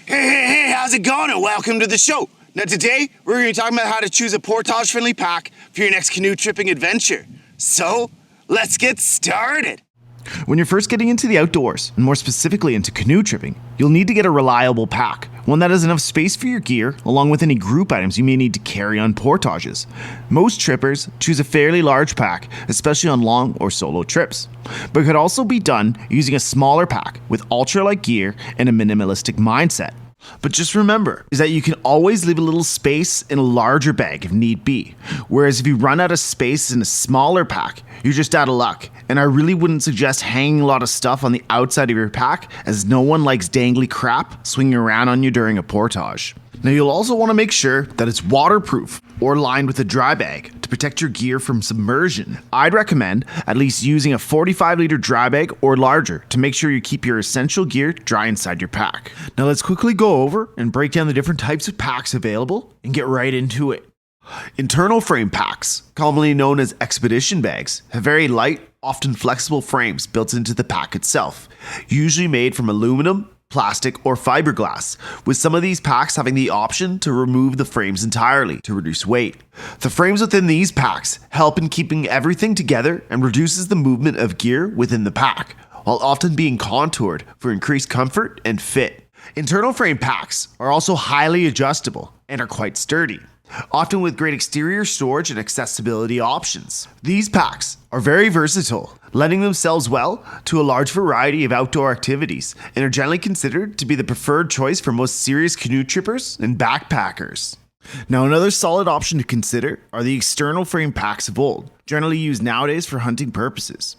Hey, how's it going? And welcome to the show. Now today, we're going to be talking about how to choose a portage-friendly pack for your next canoe tripping adventure. So, let's get started. When you're first getting into the outdoors, and more specifically into canoe tripping, you'll need to get a reliable pack, one that has enough space for your gear, along with any group items you may need to carry on portages. Most trippers choose a fairly large pack, especially on long or solo trips, but it could also be done using a smaller pack with ultralight gear and a minimalistic mindset. But just remember is that you can always leave a little space in a larger bag if need be, whereas if you run out of space in a smaller pack, you're just out of luck, and I really wouldn't suggest hanging a lot of stuff on the outside of your pack, as no one likes dangly crap swinging around on you during a portage. Now you'll also want to make sure that it's waterproof or lined with a dry bag to protect your gear from submersion. I'd recommend at least using a 45-liter dry bag or larger to make sure you keep your essential gear dry inside your pack. Now let's quickly go over and break down the different types of packs available and get right into it. Internal frame packs, commonly known as expedition bags, have very light, often flexible frames built into the pack itself, usually made from aluminum, plastic, or fiberglass, with some of these packs having the option to remove the frames entirely to reduce weight. The frames within these packs help in keeping everything together and reduces the movement of gear within the pack, while often being contoured for increased comfort and fit. Internal frame packs are also highly adjustable and are quite sturdy, often with great exterior storage and accessibility options. These packs are very versatile, lending themselves well to a large variety of outdoor activities, and are generally considered to be the preferred choice for most serious canoe trippers and backpackers. Now, another solid option to consider are the external frame packs of old, generally used nowadays for hunting purposes.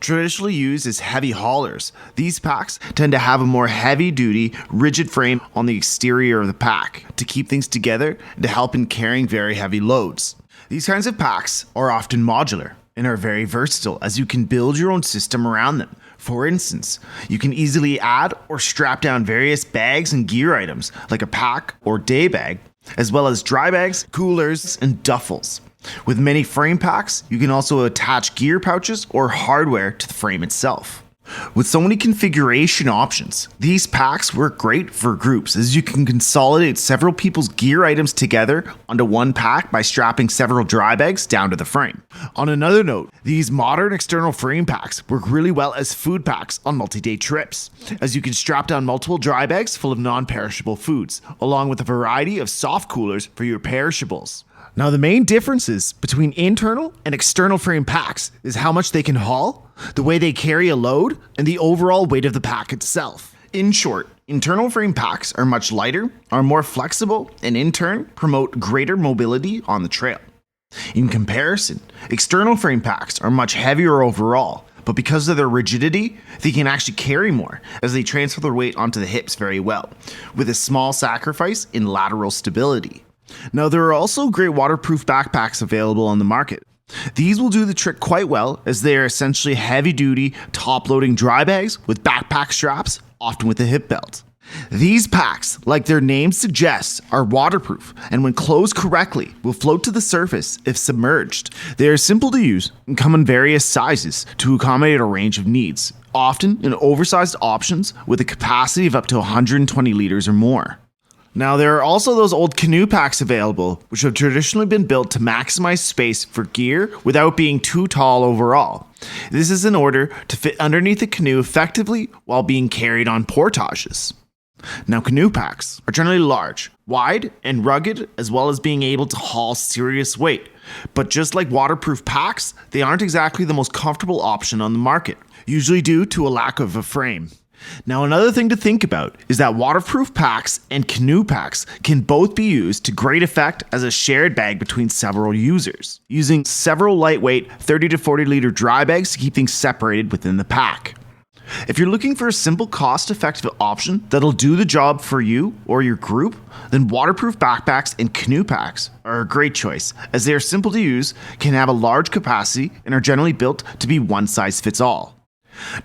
Traditionally used as heavy haulers, these packs tend to have a more heavy-duty, rigid frame on the exterior of the pack to keep things together and to help in carrying very heavy loads. These kinds of packs are often modular and are very versatile, as you can build your own system around them. For instance, you can easily add or strap down various bags and gear items like a pack or day bag, as well as dry bags, coolers, and duffels. With many frame packs, you can also attach gear pouches or hardware to the frame itself. With so many configuration options, these packs work great for groups, as you can consolidate several people's gear items together onto one pack by strapping several dry bags down to the frame. On another note, these modern external frame packs work really well as food packs on multi-day trips, as you can strap down multiple dry bags full of non-perishable foods, along with a variety of soft coolers for your perishables. Now, the main differences between internal and external frame packs is how much they can haul, the way they carry a load, and the overall weight of the pack itself. In short, internal frame packs are much lighter, are more flexible, and in turn promote greater mobility on the trail. In comparison, external frame packs are much heavier overall, but because of their rigidity, they can actually carry more, as they transfer their weight onto the hips very well, with a small sacrifice in lateral stability. Now, there are also great waterproof backpacks available on the market. These will do the trick quite well, as they are essentially heavy-duty, top-loading dry bags with backpack straps, often with a hip belt. These packs, like their name suggests, are waterproof, and when closed correctly, will float to the surface if submerged. They are simple to use and come in various sizes to accommodate a range of needs, often in oversized options with a capacity of up to 120 liters or more. Now, there are also those old canoe packs available, which have traditionally been built to maximize space for gear without being too tall overall. This is in order to fit underneath the canoe effectively while being carried on portages. Now, canoe packs are generally large, wide, and rugged, as well as being able to haul serious weight. But just like waterproof packs, they aren't exactly the most comfortable option on the market, usually due to a lack of a frame. Now, another thing to think about is that waterproof packs and canoe packs can both be used to great effect as a shared bag between several users, using several lightweight 30 to 40 liter dry bags to keep things separated within the pack. If you're looking for a simple, cost-effective option that'll do the job for you or your group, then waterproof backpacks and canoe packs are a great choice, as they are simple to use, can have a large capacity, and are generally built to be one size fits all.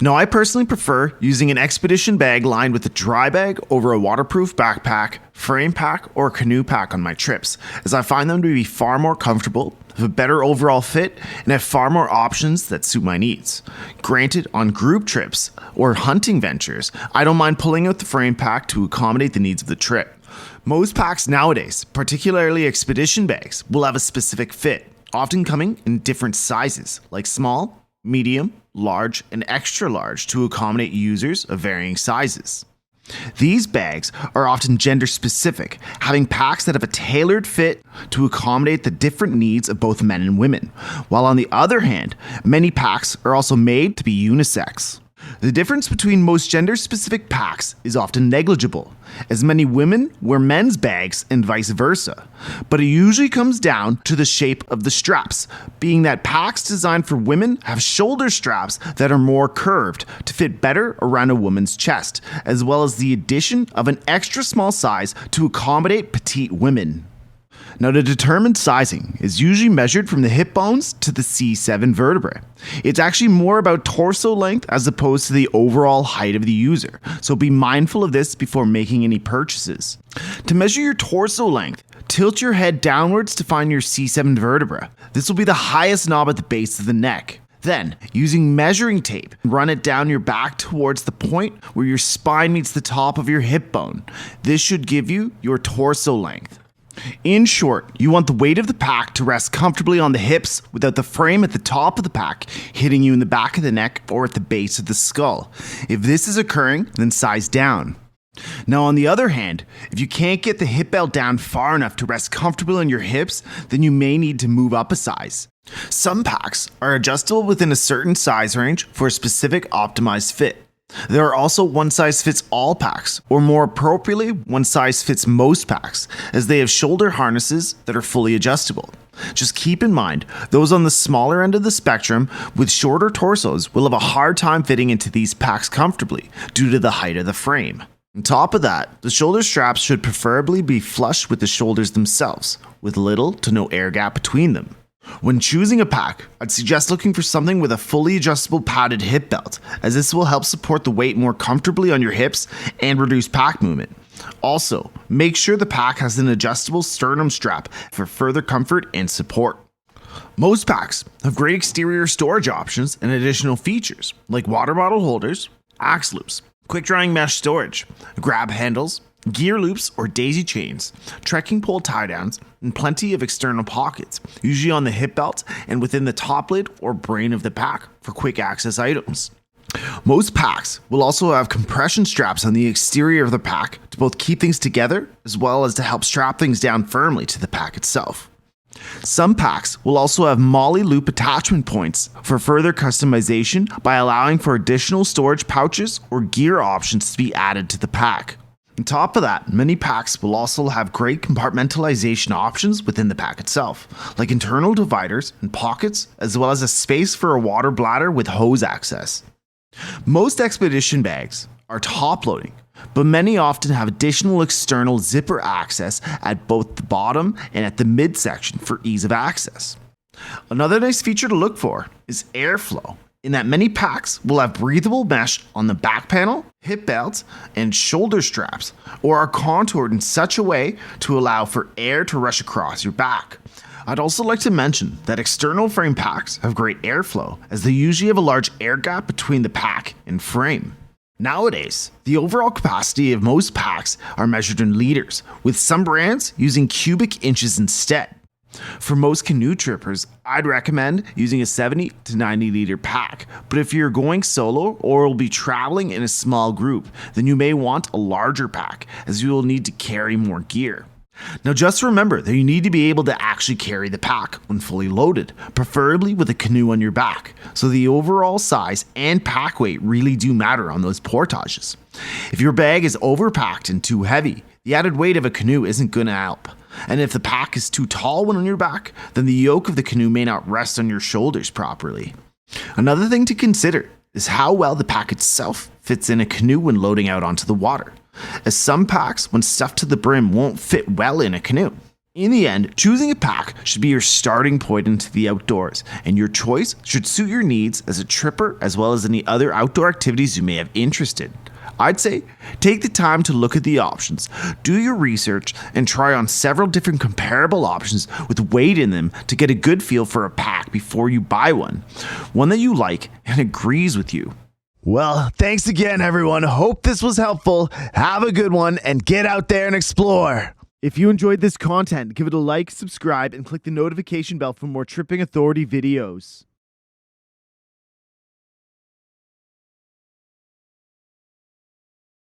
Now, I personally prefer using an expedition bag lined with a dry bag over a waterproof backpack, frame pack, or canoe pack on my trips, as I find them to be far more comfortable, have a better overall fit, and have far more options that suit my needs. Granted, on group trips or hunting ventures, I don't mind pulling out the frame pack to accommodate the needs of the trip. Most packs nowadays, particularly expedition bags, will have a specific fit, often coming in different sizes, like small, medium, large, and extra large to accommodate users of varying sizes. These bags are often gender specific, having packs that have a tailored fit to accommodate the different needs of both men and women, while on the other hand, many packs are also made to be unisex. The difference between most gender-specific packs is often negligible, as many women wear men's bags and vice versa, but it usually comes down to the shape of the straps, being that packs designed for women have shoulder straps that are more curved to fit better around a woman's chest, as well as the addition of an extra small size to accommodate petite women. Now, the determined sizing is usually measured from the hip bones to the C7 vertebrae. It's actually more about torso length as opposed to the overall height of the user, so be mindful of this before making any purchases. To measure your torso length, tilt your head downwards to find your C7 vertebra. This will be the highest knob at the base of the neck. Then, using measuring tape, run it down your back towards the point where your spine meets the top of your hip bone. This should give you your torso length. In short, you want the weight of the pack to rest comfortably on the hips without the frame at the top of the pack hitting you in the back of the neck or at the base of the skull. If this is occurring, then size down. Now, on the other hand, if you can't get the hip belt down far enough to rest comfortably on your hips, then you may need to move up a size. Some packs are adjustable within a certain size range for a specific optimized fit. There are also one-size-fits-all packs, or more appropriately, one-size-fits-most packs, as they have shoulder harnesses that are fully adjustable. Just keep in mind, those on the smaller end of the spectrum with shorter torsos will have a hard time fitting into these packs comfortably due to the height of the frame. On top of that, the shoulder straps should preferably be flush with the shoulders themselves, with little to no air gap between them. When choosing a pack, I'd suggest looking for something with a fully adjustable padded hip belt, as this will help support the weight more comfortably on your hips and reduce pack movement. Also, make sure the pack has an adjustable sternum strap for further comfort and support. Most packs have great exterior storage options and additional features, like water bottle holders, axe loops, quick drying mesh storage, grab handles, gear loops or daisy chains, trekking pole tie downs, and plenty of external pockets, usually on the hip belt and within the top lid or brain of the pack for quick access items. Most packs will also have compression straps on the exterior of the pack to both keep things together as well as to help strap things down firmly to the pack itself. Some packs will also have molly loop attachment points for further customization by allowing for additional storage pouches or gear options to be added to the pack. On top of that, many packs will also have great compartmentalization options within the pack itself, like internal dividers and pockets, as well as a space for a water bladder with hose access. Most expedition bags are top-loading, but many often have additional external zipper access at both the bottom and at the midsection for ease of access. Another nice feature to look for is airflow, in that many packs will have breathable mesh on the back panel, hip belts, and shoulder straps, or are contoured in such a way to allow for air to rush across your back. I'd also like to mention that external frame packs have great airflow, as they usually have a large air gap between the pack and frame. Nowadays, the overall capacity of most packs are measured in liters, with some brands using cubic inches instead. For most canoe trippers, I'd recommend using a 70 to 90 liter pack, but if you're going solo or will be traveling in a small group, then you may want a larger pack, as you will need to carry more gear. Now just remember that you need to be able to actually carry the pack when fully loaded, preferably with a canoe on your back, so the overall size and pack weight really do matter on those portages. If your bag is overpacked and too heavy, the added weight of a canoe isn't going to help. And if the pack is too tall when on your back, then the yoke of the canoe may not rest on your shoulders properly. Another thing to consider is how well the pack itself fits in a canoe when loading out onto the water, as some packs, when stuffed to the brim, won't fit well in a canoe. In the end, choosing a pack should be your starting point into the outdoors, and your choice should suit your needs as a tripper as well as any other outdoor activities you may have interest in. I'd say take the time to look at the options, do your research, and try on several different comparable options with weight in them to get a good feel for a pack before you buy one that you like and agrees with you. Well, thanks again, everyone. Hope this was helpful. Have a good one and get out there and explore. If you enjoyed this content, give it a like, subscribe, and click the notification bell for more Tripping Authority videos.